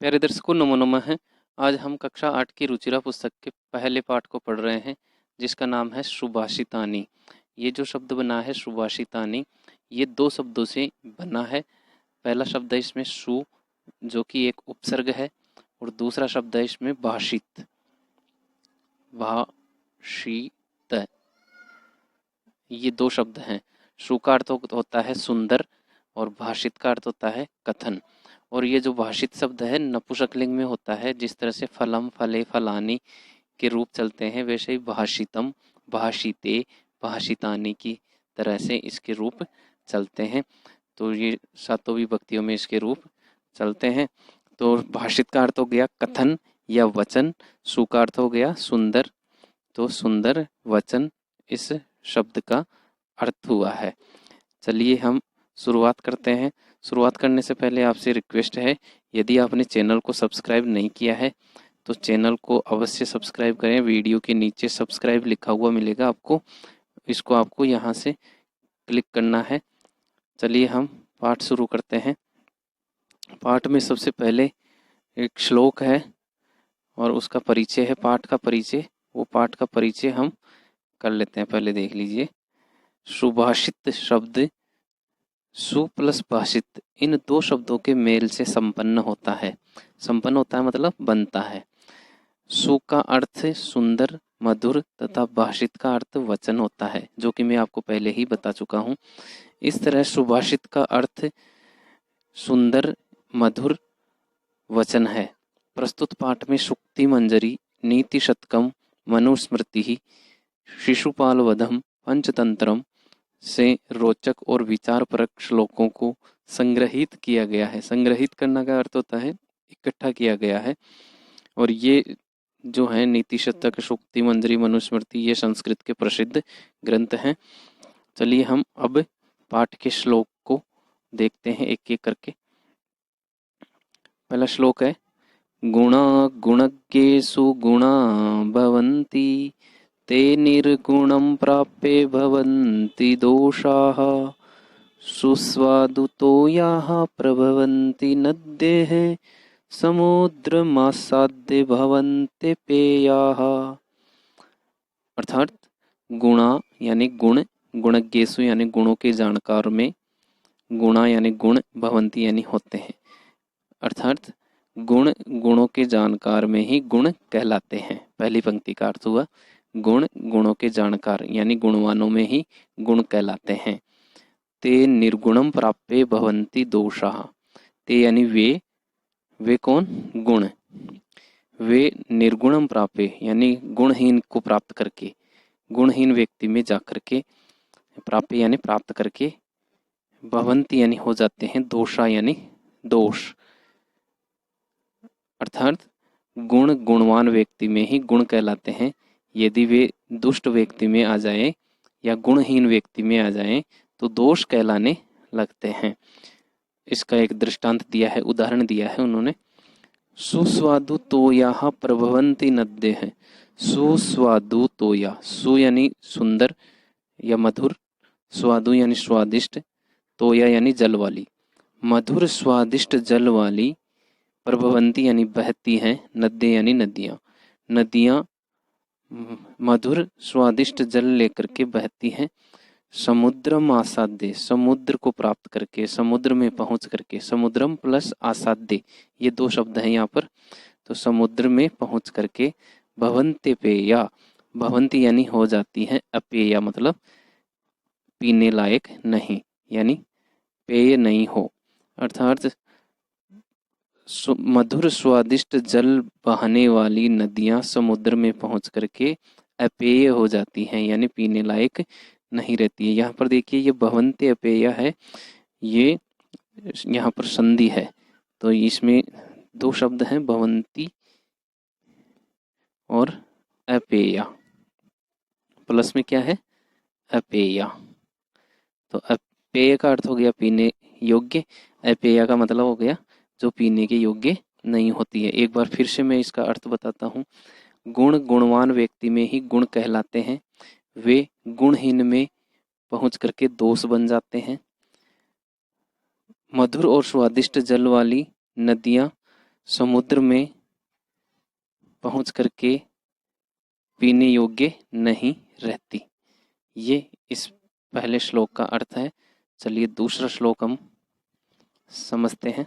प्यारे दर्शकों, नमो नमः है। आज हम कक्षा 8 की रुचिरा पुस्तक के पहले पाठ को पढ़ रहे हैं, जिसका नाम है सुभाषितानी। ये जो शब्द बना है सुभाषितानी, ये दो शब्दों से बना है। पहला शब्द है इसमें सु, जो कि एक उपसर्ग है, और दूसरा शब्द है इसमें भाषित, भाषित। ये दो शब्द हैं। सु का अर्थ होता है सुंदर और भाषित का अर्थ होता है कथन। और ये जो भाषित शब्द है नपुंसकलिंग में होता है। जिस तरह से फलम, फले, फलानी के रूप चलते हैं, वैसे ही भाषितम, भाषिते, भाषितानी की तरह से इसके रूप चलते हैं। तो ये सातों विभक्तियों में इसके रूप चलते हैं। तो भाषित का अर्थ हो गया कथन या वचन, सु का अर्थ हो गया सुंदर, तो सुंदर वचन इस शब्द का अर्थ हुआ है। चलिए हम शुरुआत करते हैं। शुरुआत करने से पहले आपसे रिक्वेस्ट है, यदि आपने चैनल को सब्सक्राइब नहीं किया है तो चैनल को अवश्य सब्सक्राइब करें। वीडियो के नीचे सब्सक्राइब लिखा हुआ मिलेगा आपको, इसको आपको यहाँ से क्लिक करना है। चलिए हम पाठ शुरू करते हैं। पाठ में सबसे पहले एक श्लोक है और उसका परिचय है, पाठ का परिचय। वो पाठ का परिचय हम कर लेते हैं। पहले देख लीजिए, सुभाषित शब्द सु प्लस भाषित, इन दो शब्दों के मेल से संपन्न होता है। संपन्न होता है मतलब बनता है। सु का अर्थ सुंदर, मधुर तथा भाषित का अर्थ वचन होता है, जो कि मैं आपको पहले ही बता चुका हूँ। इस तरह सुभाषित का अर्थ सुंदर, मधुर वचन है। प्रस्तुत पाठ में सुक्ति मंजरी, नीति शतकम, मनुस्मृति, शिशुपाल वधम, पंचतंत्रम से रोचक और विचारपरक श्लोकों को संग्रहित किया गया है। संग्रहित करना का अर्थ होता है इकट्ठा किया गया है। और ये जो है नीति शतक, सूक्ति मंजरी, मनुस्मृति, ये संस्कृत के प्रसिद्ध ग्रंथ हैं। चलिए हम अब पाठ के श्लोक को देखते हैं एक एक करके। पहला श्लोक है, गुणा गुणज्ञेषु गुणा भवन्ति, ते निर्गुणं प्राप्ये भवन्ति दोषाः, सुस्वादुतो याः प्रभवन्ति नद्यः, समुद्रमासाद्य भवन्ते पेयाः। अर्थात गुणा यानी गुण, गुणज्ञेषु यानी गुणों के जानकार में, गुणा यानी गुण, भवन्ति यानी होते हैं। अर्थात गुण गुणों के जानकार में ही गुण कहलाते हैं। पहली पंक्ति का अर्थ हुआ गुण गुणों के जानकार यानी गुणवानों में ही गुण कहलाते हैं। ते निर्गुणम प्राप्ये भवन्ति दोषाः, ते यानी वे कौन? गुण। वे निर्गुणम प्राप्ये यानी गुणहीन को प्राप्त करके, गुणहीन व्यक्ति में जाकर के, प्राप्य यानी प्राप्त करके, भवन्ति यानी हो जाते हैं, दोषा यानी दोष। अर्थात गुण गुणवान व्यक्ति में ही गुण कहलाते हैं। यदि वे दुष्ट व्यक्ति में आ जाएं या गुणहीन व्यक्ति में आ जाएं तो दोष कहलाने लगते हैं। इसका एक दृष्टांत दिया है, उदाहरण दिया है उन्होंने। सुस्वादु तोयाः प्रभवन्ति नद्यः। सुस्वादु तोया, सु यानी सुंदर या मधुर, स्वादु यानी स्वादिष्ट, तोया यानी जल वाली, मधुर स्वादिष्ट जल वाली, प्रभवंती यानी बहती हैं, नद्य यानी नदियाँ। नदियाँ मधुर स्वादिष्ट जल लेकर के बहती हैं। समुद्रम आसाद्य, समुद्र को प्राप्त करके, समुद्र में पहुंच करके। समुद्रम प्लस आसाद्य, ये दो शब्द हैं यहाँ पर। तो समुद्र में पहुंच करके, भवन्ते पेया, भवन्ति यानी हो जाती है, अपेया मतलब पीने लायक नहीं, यानी पेय नहीं हो। अर्थात मधुर स्वादिष्ट जल बहने वाली नदियां समुद्र में पहुंच करके अपेय हो जाती हैं, यानी पीने लायक नहीं रहती है। यहाँ पर देखिए, ये भवन्ते अपेय है, ये यहाँ पर संधि है, तो इसमें दो शब्द हैं, भवन्ति और अपेय। प्लस में क्या है? अपेय। तो अपेय का अर्थ हो गया पीने योग्य, अपेय का मतलब हो गया जो पीने के योग्य नहीं होती है। एक बार फिर से मैं इसका अर्थ बताता हूँ। गुण गुणवान व्यक्ति में ही गुण कहलाते हैं, वे गुणहीन में पहुंच करके दोष बन जाते हैं। मधुर और स्वादिष्ट जल वाली नदियाँ समुद्र में पहुँच करके पीने योग्य नहीं रहती। ये इस पहले श्लोक का अर्थ है। चलिए दूसरा श्लोक हम समझते हैं।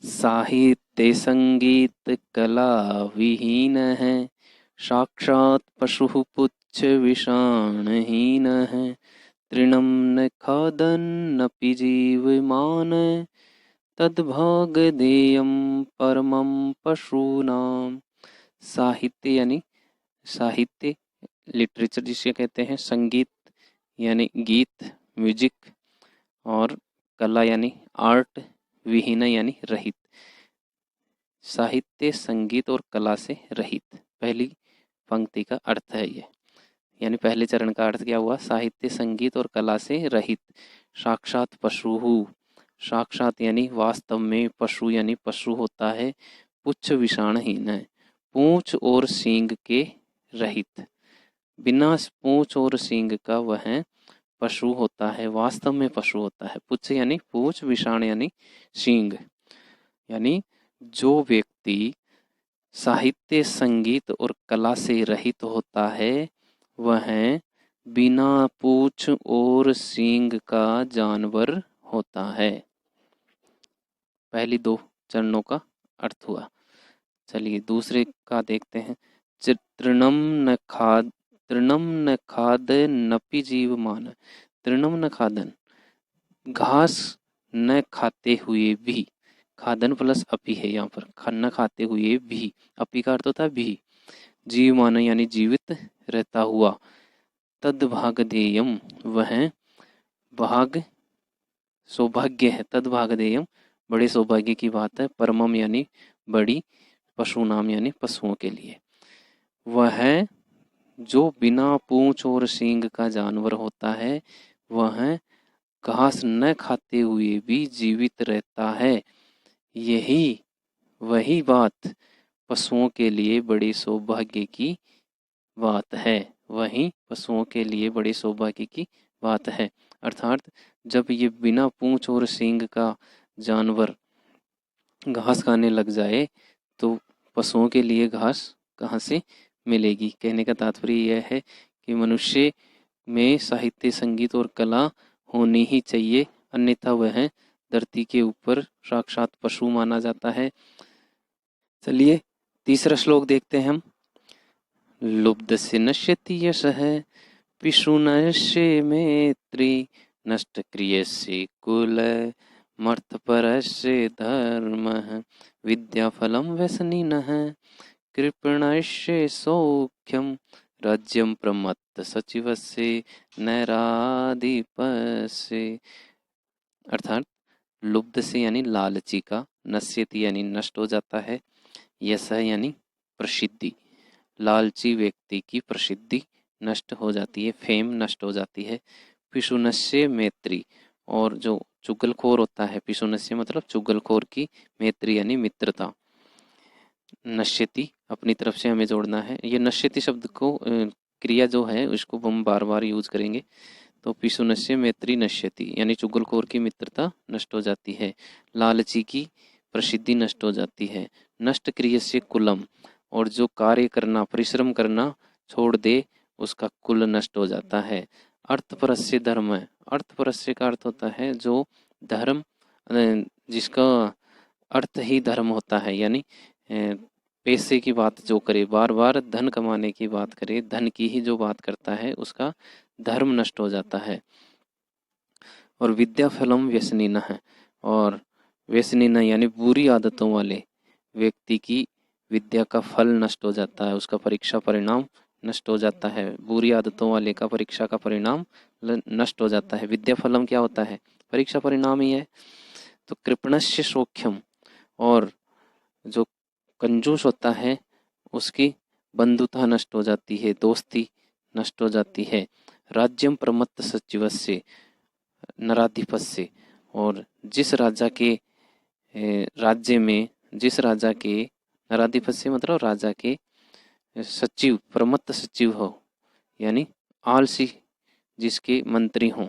साहित्य संगीत कला विहीन है, साक्षात पशु पुच्छ विषाणहीन है। तृणं न खादन्नपि जीवमान, तद्भागधेयं परमं पशूनाम। साहित्य यानी साहित्य, लिटरेचर जिसे कहते हैं, संगीत यानी गीत, म्यूजिक, और कला यानी आर्ट, विहीन यानी रहित। साहित्य संगीत और कला से रहित, पहली पंक्ति का अर्थ है ये। यानी पहले चरण का अर्थ क्या हुआ? साहित्य संगीत और कला से रहित। साक्षात पशु, साक्षात यानी वास्तव में, पशु यानी पशु होता है, पुच्छ विषाणहीन है, पूंछ और सींग के रहित। बिना पूंछ और सींग का वह पशु होता है, वास्तव में पशु होता है। पुच्छ यानी पूंछ, विषाण यानी सींग। यानी जो व्यक्ति साहित्य संगीत और कला से रहित होता है वह बिना पूंछ और सींग का जानवर होता है। पहली दो चरणों का अर्थ हुआ। चलिए दूसरे का देखते हैं। तृणम न खाद नपि जीवमान। तृणम न खादन, घास न खाते हुए भी, खादन प्लस अपी है यहाँ पर, न खाते हुए भी, अपी का अर्थ होता है भी, जीवमान यानी जीवित रहता हुआ। तद भागधेयम, वह भाग सौभाग्य है। तद भागधेयम, बड़े सौभाग्य की बात है। परमम यानी बड़ी, पशु नाम यानी पशुओं के लिए। वह जो बिना पूंछ और सींग का जानवर होता है वह घास न खाते हुए भी जीवित रहता है। यही वही बात पशुओं के लिए बड़ी सौभाग्य की बात है। वही पशुओं के लिए बड़े सौभाग्य की बात है। अर्थात जब ये बिना पूंछ और सींग का जानवर घास खाने लग जाए तो पशुओं के लिए घास कहाँ से मिलेगी। कहने का तात्पर्य यह है कि मनुष्य में साहित्य संगीत और कला होनी ही चाहिए, अन्यथा वह धरती के ऊपर साक्षात पशु माना जाता है। चलिए तीसरा श्लोक देखते हैं हम। लुब्धस्य नश्यति यशः, पिशुनस्य मैत्री, नष्ट क्रियस्य कुलः, मर्थपरस्य धर्मः, विद्याफलं व्यसनिनः, कृपणस्य सौख्यं, राज्यं प्रमत्त सचिवस्य नैराधिपस्य। अर्थात लुब्ध से यानी लालची का, नश्यति यानी नष्ट हो जाता है, यश यानी प्रसिद्धि, लालची व्यक्ति की प्रसिद्धि नष्ट हो जाती है, फेम नष्ट हो जाती है। पिशुनस्य मैत्री, और जो चुगलखोर होता है, पिशुनस्य मतलब चुगलखोर की, मैत्री यानी मित्रता। नश्यति अपनी तरफ से हमें जोड़ना है। ये नश्यति शब्द को क्रिया जो है उसको हम बार बार यूज करेंगे। तो पिशुनस्य मैत्री नश्यति यानी चुगलखोर की मित्रता नष्ट हो जाती है, लालची की प्रसिद्धि नष्ट हो जाती है। नष्ट क्रियस्य कुलम, और जो कार्य करना, परिश्रम करना छोड़ दे उसका कुल नष्ट हो जाता है। अर्थपरस्य धर्म, अर्थपरस्य का अर्थ होता है जो धर्म, जिसका अर्थ ही धर्म होता है, यानी पैसे की बात जो करे, बार बार धन कमाने की बात करे, धन की ही जो बात करता है उसका धर्म नष्ट हो जाता है। और विद्या फलम व्यसनीन है, और व्यसनीन यानी बुरी आदतों वाले व्यक्ति की विद्या का फल नष्ट हो जाता है, उसका परीक्षा परिणाम नष्ट हो जाता है। बुरी आदतों वाले का परीक्षा का परिणाम नष्ट हो जाता है। विद्या फलम क्या होता है? परीक्षा परिणाम ही है। तो कृपणस्य सौख्यम, और जो कंजूस होता है उसकी बंधुता नष्ट हो जाती है, दोस्ती नष्ट हो जाती है। राज्यम प्रमत्त सचिवस्य नराधिपस्य, और जिस राजा के राज्य में, जिस राजा के, नराधिपस्य मतलब राजा के सचिव, प्रमत्त सचिव हो, यानी आलसी जिसके मंत्री हों,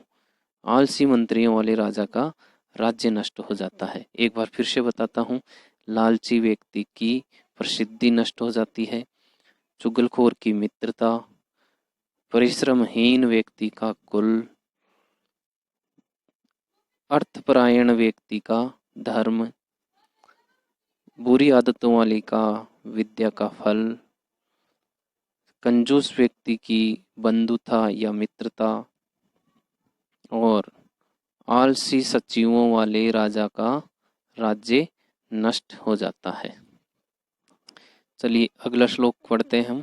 आलसी मंत्रियों वाले राजा का राज्य नष्ट हो जाता है। एक बार फिर से बताता हूँ, लालची व्यक्ति की प्रसिद्धि नष्ट हो जाती है, चुगलखोर की मित्रता, परिश्रमहीन व्यक्ति का कुल, अर्थपरायण व्यक्ति का धर्म, बुरी आदतों वाली का विद्या का फल, कंजूस व्यक्ति की बंधुता या मित्रता, और आलसी सचिवों वाले राजा का राज्य नष्ट हो जाता है। चलिए अगला श्लोक पढ़ते हैं हम।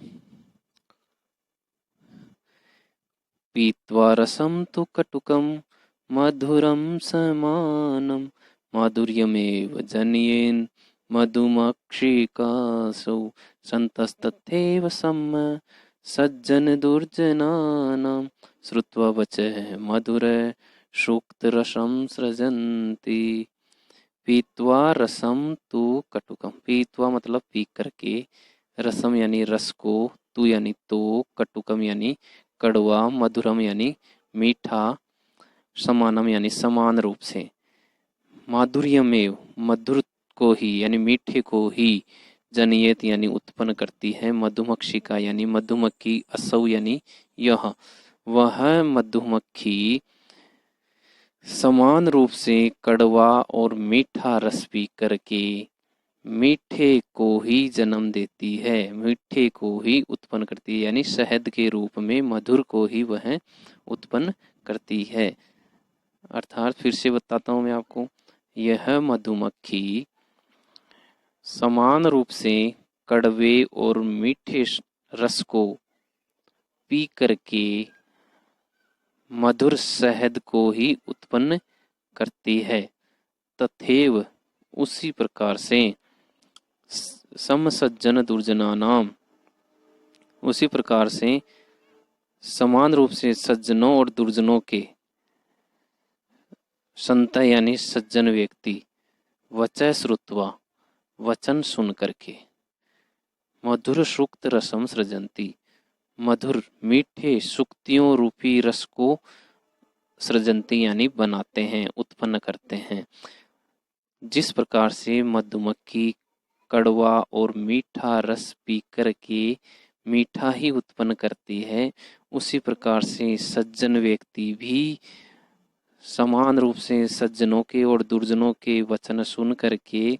पीत्वा रसं तु कटुकं मधुरं समानं माधुर्यमेव जनयेन् मधुमक्षिकासौ सन्तस्तथैव सम्म सज्जन दुर्जनानां श्रुत्वा वचः मधुर सूक्तरसं सृजन्ति। पीत्वा रसम तु कटुकम, पीत्वा मतलब पी करके, रसम यानी रस को, तु यानी तो, कटुकम यानी कड़वा, मधुरम यानी मीठा, समानम यानी समान रूप से, माधुर्यमेव मधुर को ही यानी मीठे को ही, जनयेत यानी उत्पन्न करती है, मधुमक्षिका यानी मधुमक्खी, असौ यानी यह, वह मधुमक्खी समान रूप से कड़वा और मीठा रस पी करके मीठे को ही जन्म देती है, मीठे को ही उत्पन्न करती है, यानी शहद के रूप में मधुर को ही वह उत्पन्न करती है। अर्थात फिर से बताता हूँ मैं आपको, यह मधुमक्खी समान रूप से कड़वे और मीठे रस को पी करके मधुर शहद को ही उत्पन्न करती है। तथैव उसी प्रकार से समसज्जन दुर्जनानाम, उसी प्रकार से समान रूप से सज्जनों और दुर्जनों के, संत यानी सज्जन व्यक्ति, वचः श्रुत्वा वचन सुन करके, मधुर सूक्त रसम सृजंती, मधुर मीठे सुक्तियों रूपी रस को सृजंती यानी बनाते हैं, उत्पन्न करते हैं। जिस प्रकार से मधुमक्खी कड़वा और मीठा रस पी करके मीठा ही उत्पन्न करती है, उसी प्रकार से सज्जन व्यक्ति भी समान रूप से सज्जनों के और दुर्जनों के वचन सुन करके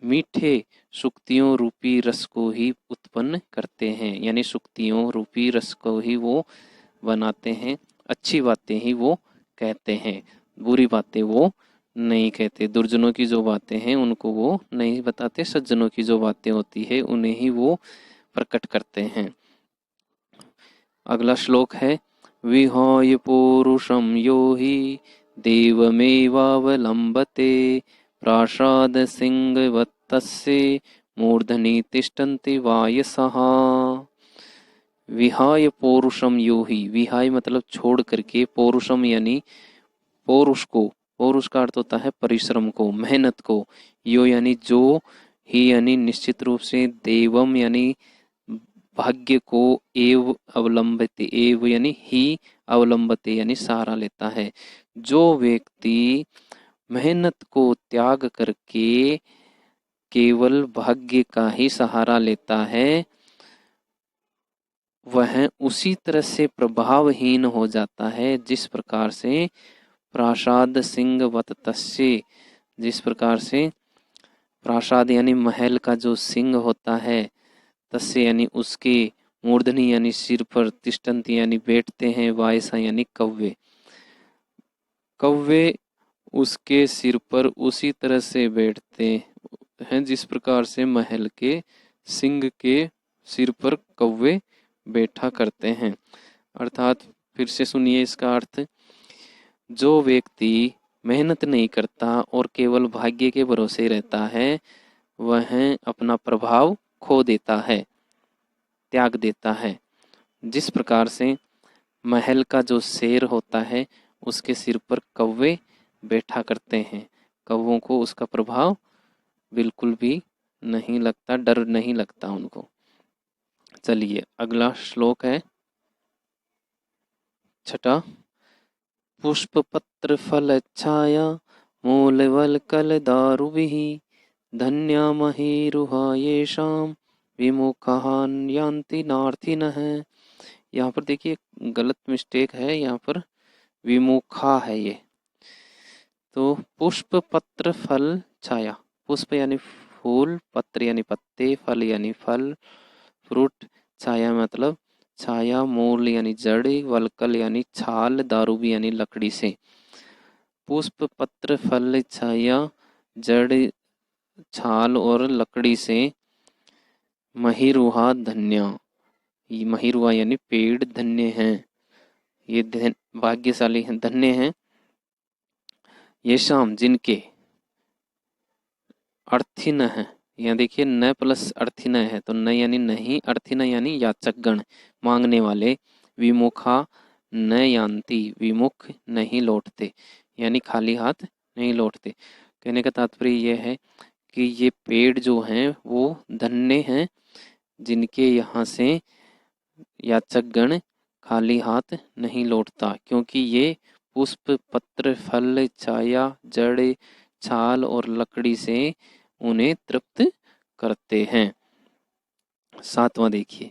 मीठे सुक्तियों रूपी रस को ही उत्पन्न करते हैं, यानी सुक्तियों रूपी रस को ही वो बनाते हैं, अच्छी बातें ही वो कहते हैं, बुरी बातें वो नहीं कहते, दुर्जनों की जो बातें हैं उनको वो नहीं बताते, सज्जनों की जो बातें होती है उन्हें ही वो प्रकट करते हैं। अगला श्लोक है, विहाय पौरुषम यो हि देवमेवावलंबते प्रासाद सिंहवत्तस्य मूर्धनि तिष्ठन्ति वायसः। विहाय पौरुषम यो हि, विहाय मतलब छोड़ करके, पौरुषम यानी पौरुष को, पौरुष का अर्थ होता है परिश्रम को, मेहनत को, यो यानी जो, ही यानी निश्चित रूप से, देवम यानी भाग्य को, एव अवलंबते, एव यानी ही, अवलंबते यानी सहारा लेता है। जो व्यक्ति मेहनत को त्याग करके केवल भाग्य का ही सहारा लेता है, वह उसी तरह से प्रभावहीन हो जाता है जिस प्रकार से प्रासाद सिंहवत तस्य, जिस प्रकार से प्रासाद यानी महल का जो सिंह होता है, तस्य यानी उसके, मूर्धनि यानी सिर पर, तिष्ठन्ति यानी बैठते हैं, वायसा यानी कव्वे, कव्वे उसके सिर पर उसी तरह से बैठते हैं जिस प्रकार से महल के सिंह के सिर पर कव्वे बैठा करते हैं। अर्थात फिर से सुनिए इसका अर्थ, जो व्यक्ति मेहनत नहीं करता और केवल भाग्य के भरोसे रहता है, वह अपना प्रभाव खो देता है, त्याग देता है। जिस प्रकार से महल का जो शेर होता है उसके सिर पर कौवे बैठा करते हैं, कौवों को उसका प्रभाव बिल्कुल भी नहीं लगता, डर नहीं लगता उनको। चलिए अगला श्लोक है छठा, पुष्प पत्र फल छाया मूलवल्कलदारुभिः धन्यामहीरुहा येषां विमुखान् यान्ति नार्थिनः। यहाँ पर देखिए गलत मिस्टेक है, यहाँ पर विमुखा है ये। तो पुष्प पत्र फल छाया, पुष्प यानी फूल, पत्र यानी पत्ते, फल यानी फल फ्रूट, छाया मतलब छाया, मूल यानी जड़, वल्कल यानी छाल, दारूबी यानी लकड़ी से। पुष्प पत्र फल छाया जड़ छाल और लकड़ी से। महिरुहा धन्य, महिरुहा यानी पेड़ धन्य हैं, ये भाग्यशाली हैं, धन्य हैं। ये शाम जिनके अर्थिन है, यहाँ देखिए न प्लस अर्थिन है तो न यानी नहीं, अर्थिन यानी याचकगण मांगने वाले। विमुखा न यान्ति, विमुख नहीं लौटते यानी खाली हाथ नहीं लौटते। कहने का तात्पर्य यह है कि ये पेड़ जो हैं वो धन्य हैं जिनके यहाँ से याचकगण खाली हाथ नहीं लौटता, क्योंकि ये पुष्प पत्र फल छाया जड़ छाल और लकड़ी से उन्हें तृप्त करते हैं। 7वां देखिए,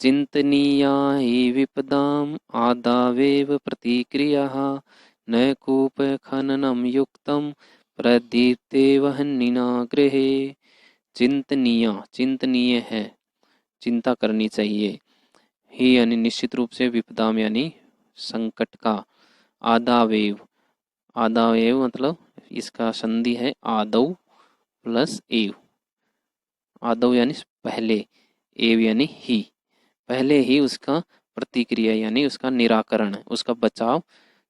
चिंतनीया हि विपदाम आदावेव प्रतिक्रियाः न कूप खननम युक्तम प्रदीप्ते वह्निना गृहे। चिंतनीय, चिंतनीय है, चिंता करनी चाहिए। ही यानी निश्चित रूप से, विपदाम यानी संकट का, आदावेव, आदावेव मतलब इसका संधि है आदौ प्लस एव, आदौ यानी पहले, एव यानी ही, पहले ही उसका प्रतिक्रिया यानी उसका निराकरण, उसका बचाव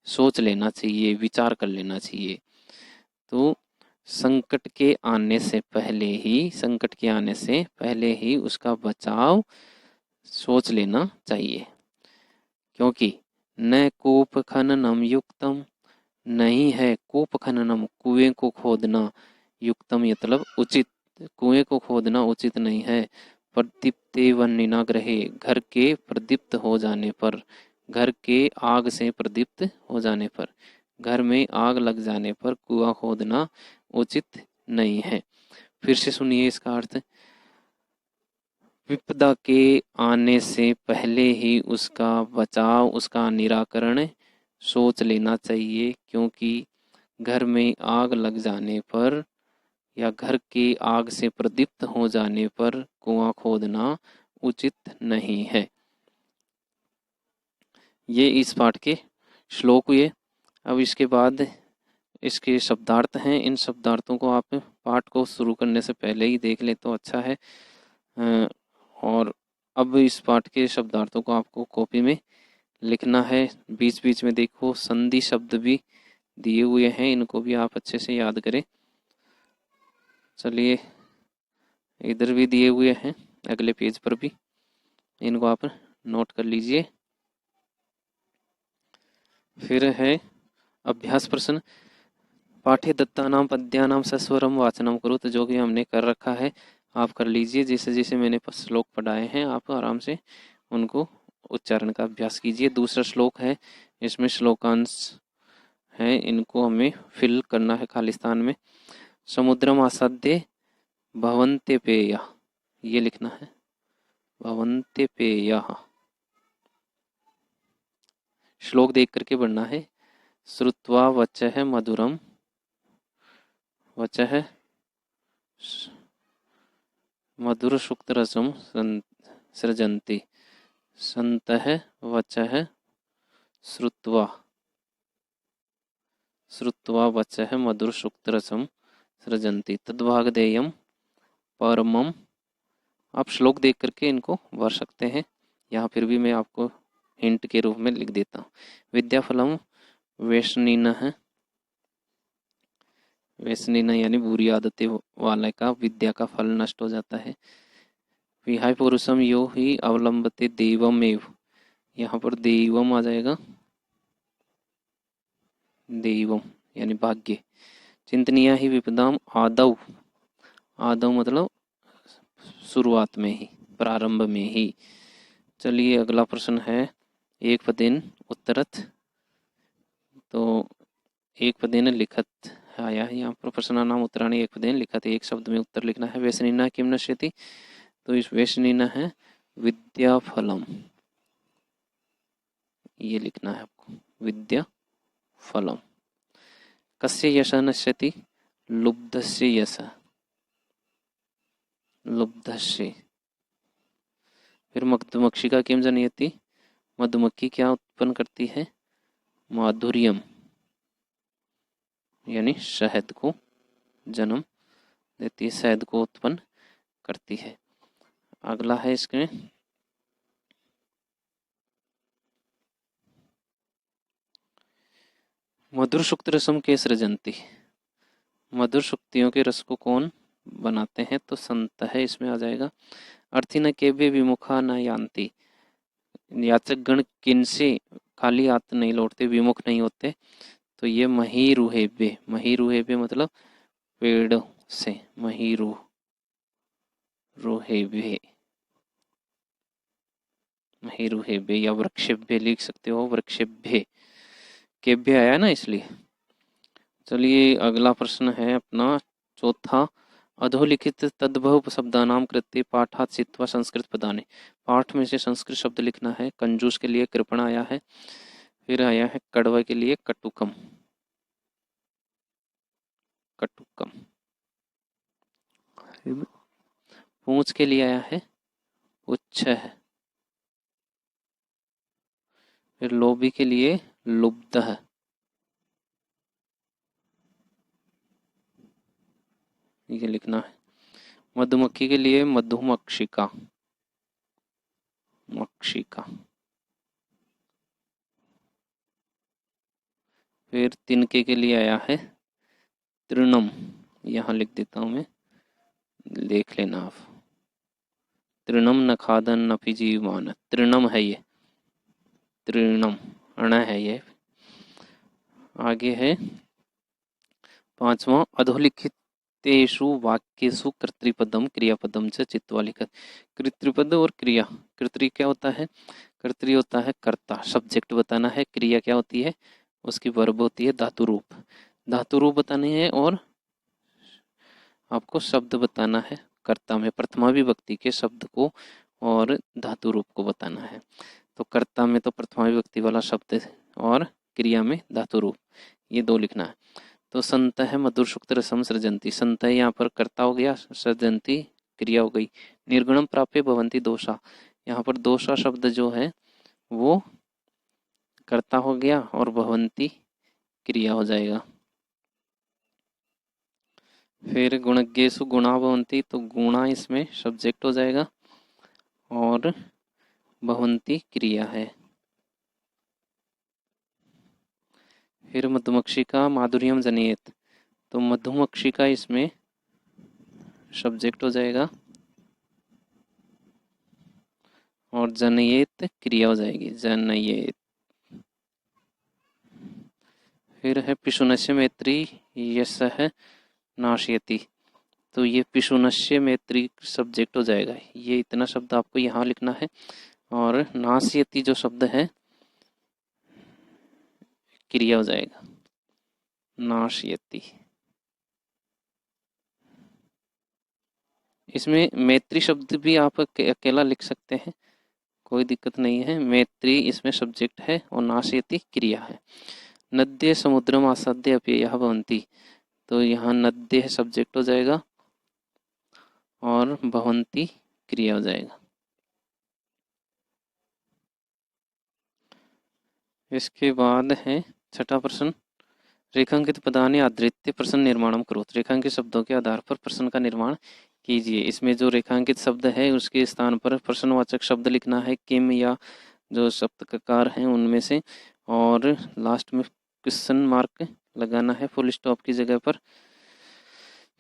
सोच लेना चाहिए, विचार कर लेना चाहिए। तो संकट के आने से पहले ही, संकट के आने से पहले ही उसका बचाव सोच लेना चाहिए। क्योंकि न कूप खननम युक्तम, नहीं है कूप खननम कुएं को खोदना, युक्तम मतलब उचित, कुएं को खोदना उचित नहीं है। प्रदीप्ते वह्निना गृहे, घर के प्रदीप्त हो जाने पर, घर के आग से प्रदीप्त हो जाने पर, घर में आग लग जाने पर कुआं खोदना उचित नहीं है। फिर से सुनिए इसका अर्थ, विपदा के आने से पहले ही उसका बचाव, उसका निराकरण सोच लेना चाहिए, क्योंकि घर में आग लग जाने पर या घर की आग से प्रदीप्त हो जाने पर कुआं खोदना उचित नहीं है। ये इस पाठ के श्लोक हुए। अब इसके बाद इसके शब्दार्थ हैं, इन शब्दार्थों को आप पाठ को शुरू करने से पहले ही देख ले तो अच्छा है। और अब इस पाठ के शब्दार्थों को आपको कॉपी में लिखना है। बीच बीच में देखो संधि शब्द भी दिए हुए हैं, इनको भी आप अच्छे से याद करें। चलिए, इधर भी दिए हुए हैं अगले पेज पर भी, इनको आप नोट कर लीजिए। फिर है अभ्यास प्रश्न, पाठ्य दत्तानाम पद्यानाम सस्वरम वाचनम करो, तो जो कि हमने कर रखा है आप कर लीजिए। जैसे जैसे मैंने श्लोक पढ़ाए हैं आप आराम से उनको उच्चारण का अभ्यास कीजिए। दूसरा श्लोक है, इसमें श्लोकांश है, इनको हमें फिल करना है खाली स्थान में। समुद्रम आसाद्य भवन्ते पेय, ये लिखना है, भवन्ते पेय। श्लोक देख करके पढ़ना है। श्रुत्वा वचः मधुरम, वचः मधुर सुक्त रसम सृजन्ति, संतः वचः श्रुत्वा, श्रुत्वा वचः मधुर सुक्त रसम सृजन्ति तद्भागधेयम परमम। आप श्लोक देख करके इनको भर सकते हैं, यहाँ फिर भी मैं आपको हिंट के रूप में लिख देता हूँ। विद्याफलम व्यसनिनः, व्यसनिन यानी बुरी आदतें वाले का विद्या का फल नष्ट हो जाता है। विहाय पुरुषम यो ही अवलंबते देवमेव, यहाँ पर देवम आ जाएगा, देवम यानी भाग्य। चिंतनीय ही विपदाम आदौ, आदौ मतलब शुरुआत में ही, प्रारंभ में ही। चलिए अगला प्रश्न है, एक पदेन उत्तरत, तो एक पदेन लिखत आया है यहाँ पर प्रश्नानाम उत्तराणि एक पदेन लिखा था, एक शब्द में उत्तर लिखना है। व्यसनिना किम नश्यति, तो इस व्यसनिना है विद्या फलम, ये लिखना है आपको, विद्या फलम। कस्य यश नश्यति, लुब्धस्य यश, लुब्धस्य। फिर मधुमक्षिका किम जनयति, मधुमक्खी क्या उत्पन्न करती है, माधुर्यम, यानी शहद को जन्म देती है, शहद को उत्पन्न करती है। अगला है इसमें मधुर सुक्त रसम के सृजंती, मधुर सुक्तियों के रस को कौन बनाते हैं, तो संत है, इसमें आ जाएगा। अर्थी न केव्य विमुखा न यान्ति, याचक गण किनसे खाली हाथ नहीं लौटते, विमुख नहीं होते, तो ये महीरुहेव्य, महीरुहेव्य मतलब पेड़ों से, महीरु रुहेव्य, महीरुहेव्य या वृक्षेभ्य लिख सकते हो, वृक्षेभ्य, केभ्य आया ना इसलिए। चलिए अगला प्रश्न है अपना चौथा, अधोलिखित तद्भव शब्दानाम कृत्य पाठात सित्वा संस्कृत पदाने, पाठ में से संस्कृत शब्द लिखना है। कंजूस के लिए कृपण आया है, फिर आया है कड़वा के लिए कटुकम, कटुकम। पूंछ के लिए आया है उच्च है, फिर लोभी के लिए लुब्ध है, ये लिखना है। मधुमक्खी के लिए मधुमक्षिका, मक्षिका। फिर तिनके के लिए आया है तृणम, यहाँ लिख देता हूं मैं, देख लेना आप। तृणम न खादन न जीवमान, तृणम है ये, तृणम अण है ये। आगे है पांचवा, अधोलिखितेषु वाक्येषु कर्तृपदम क्रियापदम च चित्वा लिखत। कर्तृपद और क्रिया, कर्तृ क्या होता है, कर्तृ होता है कर्ता, सब्जेक्ट बताना है। क्रिया क्या होती है, उसकी वर्ब होती है धातु रूप, धातु रूप बताने हैं। और आपको शब्द बताना है, कर्ता में प्रथमा विभक्ति के शब्द को और धातु रूप को बताना है। तो कर्ता में तो प्रथमा विभक्ति वाला शब्द और क्रिया में धातु रूप, ये दो लिखना है। तो संत है मधुर सुक्त रसम सृजंती, संत है यहाँ पर कर्ता हो गया, सृजंती क्रिया हो गई। निर्गुणम प्राप्य भवंती दोषा, यहाँ पर दोषा शब्द जो है वो कर्ता हो गया और भवंती क्रिया हो जाएगा। फिर गुणज्ञेषु गुणा भवंती, तो गुणा इसमें सब्जेक्ट हो जाएगा और भवंती क्रिया है। फिर मधुमक्षिका माधुर्यम जनियत, तो मधुमक्षिका इसमें सब्जेक्ट हो जाएगा और जनयेत क्रिया हो जाएगी, जनयेत। फिर है पिशुनस्य मैत्री यश है नाशयति, तो ये पिशुनस्य मैत्री सब्जेक्ट हो जाएगा। ये इतना शब्द आपको यहाँ लिखना है। और नाशयति जो शब्द है क्रिया हो जाएगा, नाशयति। इसमें मैत्री शब्द भी आप अकेला लिख सकते हैं, कोई दिक्कत नहीं है। मैत्री इसमें सब्जेक्ट है और नाशयति क्रिया है। नद्य समुद्रम आसाद्य अप्ययः भवन्ति, तो यहाँ नद्य सब्जेक्ट हो जाएगा और भवंती क्रिया हो जाएगा। इसके बाद है छठा प्रश्न, रेखांकित पदानि आधृत्य प्रश्न निर्माणम करोतु, रेखांकित शब्दों के आधार पर प्रश्न का निर्माण कीजिए। इसमें जो रेखांकित शब्द है उसके स्थान पर प्रश्नवाचक शब्द लिखना है, किम या जो सप्तककार हैं उनमें से, और लास्ट में क्वेश्चन मार्क लगाना है फुल स्टॉप की जगह पर।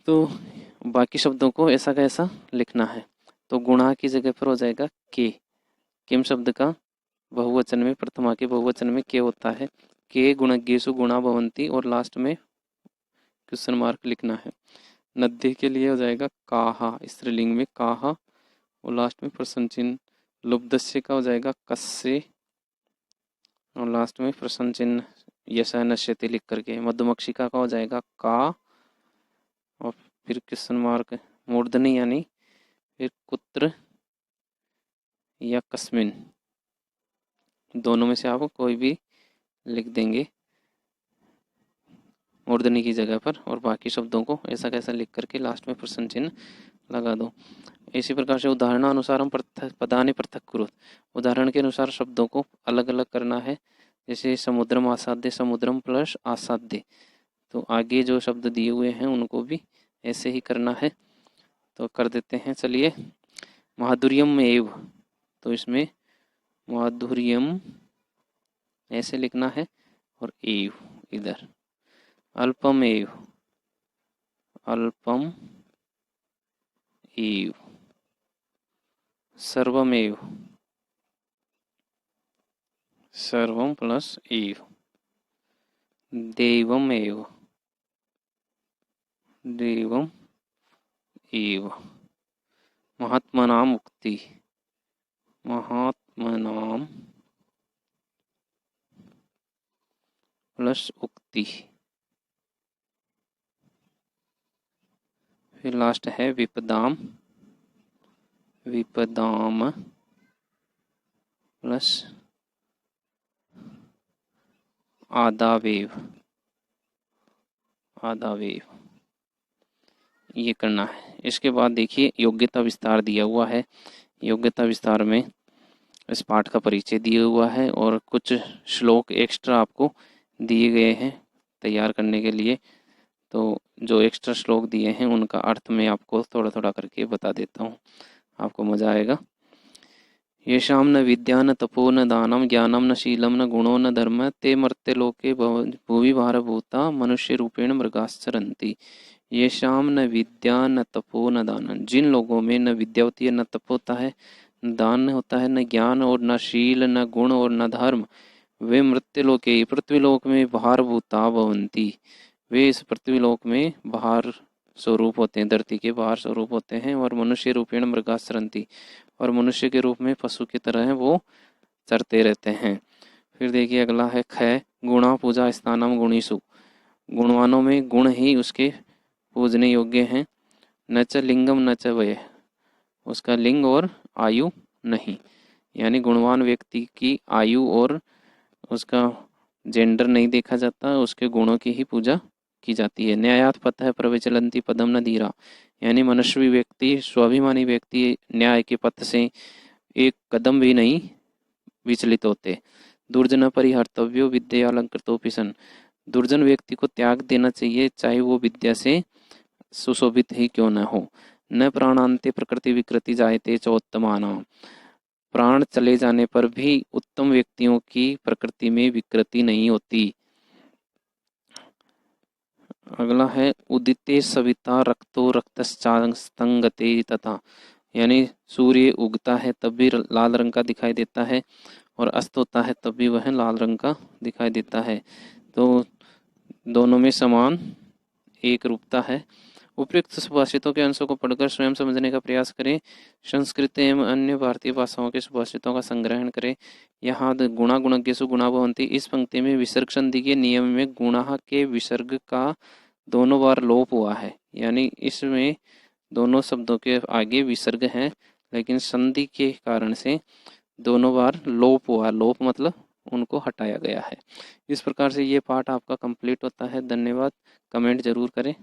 तो बाकी शब्दों को ऐसा का ऐसा लिखना है। तो गुणा की जगह पर हो जाएगा के, किम शब्द का बहुवचन में, प्रथमा के बहुवचन में के होता है। के गुणज्ञेषु गुणा भवंती, और लास्ट में क्वेश्चन मार्क लिखना है। नद्य के लिए हो जाएगा काहा, स्त्रीलिंग में काहा, और लास्ट में प्रश्न चिन्ह। लुब्धस्य का हो जाएगा कस्य, और लास्ट में प्रश्न चिन्ह यशः नश्यति लिख करके। मधुमक्षिका का हो जाएगा का, और फिर क्वेश्चन मार्क मूर्धनी यानी फिर कुत्र या कस्मिन, दोनों में से आप कोई भी लिख देंगे मूर्धनी की जगह पर, और बाकी शब्दों को ऐसा कैसा लिख करके लास्ट में प्रश्न चिन्ह लगा दो। इसी प्रकार से उदाहरणानुसार हम पदानि पृथक कुरु, उदाहरण के अनुसार शब्दों को अलग अलग करना है। जैसे समुद्रम आसाद्य, समुद्रम प्लस आसाद्य, तो आगे जो शब्द दिए हुए हैं उनको भी ऐसे ही करना है। तो कर देते हैं, चलिए। माधुर्यम एव, तो इसमें माधुर्यम ऐसे लिखना है, और एव इधर। अल्पम एव, अल्पम एव। सर्वमेव, सर्वम प्लस एव। देवमेव, देवम एव। महात्मनाम उक्ति, महात्मनाम प्लस उक्ति। फिर लास्ट है विपदाम, विपदाम प्लस आदावेव, आदावेव, ये करना है। इसके बाद देखिए योग्यता विस्तार दिया हुआ है। योग्यता विस्तार में इस पाठ का परिचय दिया हुआ है और कुछ श्लोक एक्स्ट्रा आपको दिए गए हैं तैयार करने के लिए। तो जो एक्स्ट्रा श्लोक दिए हैं उनका अर्थ मैं आपको थोड़ा थोड़ा करके बता देता हूँ, आपको मजा आएगा। येषां न विद्या न तपो न दानम ज्ञानम न शीलम न गुणो न धर्म ते मर्त्यलोके भुवि भारभूता मनुष्य रूपेण मृगाश्चरन्ति। येषां न विद्या न तपो न दानम, जिन लोगों में न विद्या होती है, न तप होता है, न दान होता है, न ज्ञान और न शील, न गुण और न धर्म, वे मृत्युलोके पृथ्वीलोक में भारभूता भवन्ति, वे इस पृथ्वीलोक में बाहर स्वरूप होते हैं, धरती के बाहर स्वरूप होते हैं। और मनुष्य रूपेण मृगाश्चरन्ति, और मनुष्य के रूप में पशु की तरह है वो चरते रहते हैं। फिर देखिए अगला है ख, गुणा पूजा स्थानम गुणीषु, गुणवानों में गुण ही उसके पूजने योग्य हैं। न च लिंगम न च वय, उसका लिंग और आयु नहीं, यानी गुणवान व्यक्ति की आयु और उसका जेंडर नहीं देखा जाता, उसके गुणों की ही पूजा की जाती है। न्यायात पथ प्रविचलंती पदम न धीरा, यानी मनुष्य व्यक्ति, स्वाभिमानी व्यक्ति न्याय के पथ से एक कदम भी नहीं विचलित होते। दुर्जन परिहर्तव्यो विद्या अलंकृतोपि सन, दुर्जन व्यक्ति को त्याग देना चाहिए चाहे वो विद्या से सुशोभित ही क्यों न हो। न प्राणांते प्रकृति विकृति जायते चोत्तमानाम, प्राण चले जाने पर भी उत्तम व्यक्तियों की प्रकृति में विकृति नहीं होती। अगला है उदिते सविता रक्तो रक्तश्चास्तंगते तथा, यानी सूर्य उगता है तब भी लाल रंग का दिखाई देता है, और अस्त होता है तब भी वह लाल रंग का दिखाई देता है। तो दोनों में समान एक रूपता है। उपयुक्त सुभाषितों के अंशों को पढ़कर स्वयं समझने का प्रयास करें। संस्कृत एवं अन्य भारतीय भाषाओं के सुभाषितों का संग्रहण करें। यहाँ गुणा गुणज्ञेषु गुणा भवन्ति, इस पंक्ति में विसर्ग संधि के नियम में गुणा के विसर्ग का दोनों बार लोप हुआ है, यानी इसमें दोनों शब्दों के आगे विसर्ग है, लेकिन संधि के कारण से दोनों बार लोप हुआ। लोप मतलब उनको हटाया गया है। इस प्रकार से ये पाठ आपका कंप्लीट होता है। धन्यवाद। कमेंट जरूर करें।